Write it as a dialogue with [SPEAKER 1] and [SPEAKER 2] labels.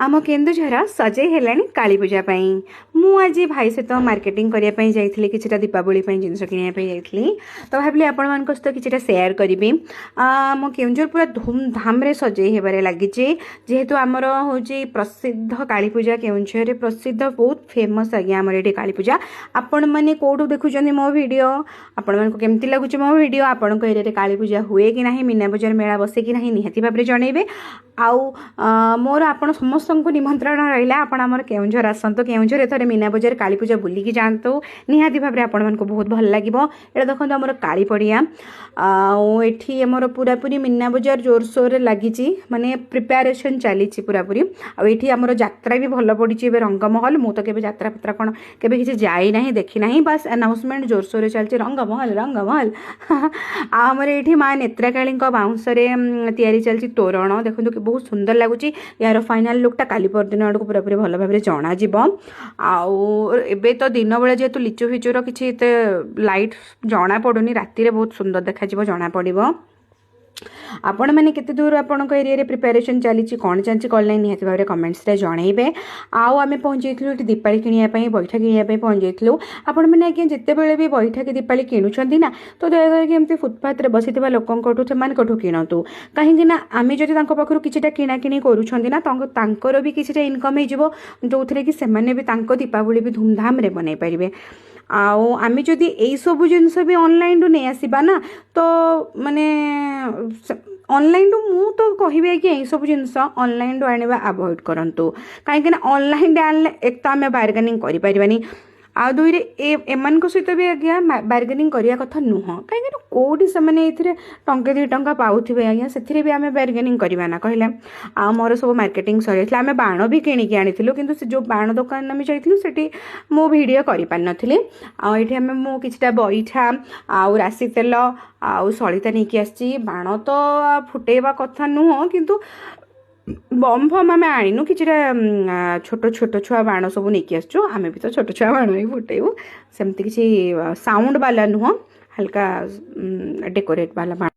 [SPEAKER 1] आम केन्दुझर सजे हेलाणी काली पूजा पाई मु आज भाई सहित मार्केटिंग करने जाइए किसी दीपावली जिनस किनापी जाइए तो भाविली आपण मान सहित किसी सेयार करी मो केन्दुझर पूरा धूमधाम रे सजे हेबारे लगी जेहेतु आमर हूँ प्रसिद्ध काली पूजा केन्दुझर प्रसिद्ध बहुत फेमस आज्ञा आमर ये काली पूजा आपण मैंने कौटू देखुं मो वीडियो आपण मानक केमती लगुच मो वीडियो आपण एरिया काली पूजा हुए कि ना मीना बजार मेला बसे कि ना निहाती भाव में जनइबे आउ मोर आपण समस्त को निमंत्रण रहा आपण आमर केन्दुझर आसतु केन्दुझर एथर मीना बजार काली पूजा बुलिकी जातु निहाती भाव में आपण मानक बहुत भल लगे ये देखो आमर काली पड़िया एठी आमर पूरापूरी मीना बजार जोरसोर लगी माने प्रिपेरेसन चली पूरापूरी आठी आमर यात्रा भी भल पड़ी रंगमहल मु तो केबे यात्रा पत्रा कौन केबे किसी जाई ना देखी ना बस अनाउंसमेंट जोरसोर चलती रंगमहल रंगमहल आमर ये माँ नेत्राकाली बाउंस तैयारी चलती तोरण देखो बहुत सुंदर लगुच यार फाइनाल लुकटा काली परदिन आड़ को पूरापूरी भल भाव जना तो दिन बेले जेहेतु लिचु फिचुर किसी लाइट जना पड़ूनी राति बहुत सुंदर देखा जना पड़ो आपण मैंने केते दूर आपण एरिया प्रिपेरेसन चली कौन चलती कल ना निहती भाव में कमेंट्स रे जनइबे आम पहुँची दीपावली किणापी बैठा किणापी पहुँच जाइलु आपण मैंने आज्ञा जिते बड़े भी बैठा कि दीपावली किणुंट ना तो दयाकर एमती फुटपाथ बसी लोकठू से किणतु कहीं आम जब पाखु किसी किणाकिणी कर भी किसी इनकम हो जो थे कि दीपावली भी धूमधाम रे बनई पारे आम जदि यही सब जिनस भी ऑनलाइन नहीं आसवा ना तो माने ऑनलाइन मु तो कहि कि यही सब जिनस ऑनलाइन आने अवॉइड करूँ कहीं ऑनलाइन आने एक तो आम बार्गेनिंग करें आ दुई एमान सहित भी आज्ञा बार्गेनिंग करने कथा नुह कहीं कौटी से टंके 2 टंका पाऊे आज्ञा से भी आम बार्गेनिंग करवा ना कहले आ मोर सब मार्केटिंग सर आम बाण भी किणिकी आनी कि जो बाण दुकान आम जाइलु से मो भिडियो कर पारि नथिली आम मु किछटा बैठा आउ राशि तेल आउ सलिता नहीं आसी बाण तो फुटेवा कथा नुह किंतु बम फम आम आणनु कि छोट छोट छुआ बाण सब नहीं आसचु आम भी तो छोट छुआ बाण ही फुटेबू सेमती किसी साउंड वाला नुह हल्का डेकोरेट वाला बाण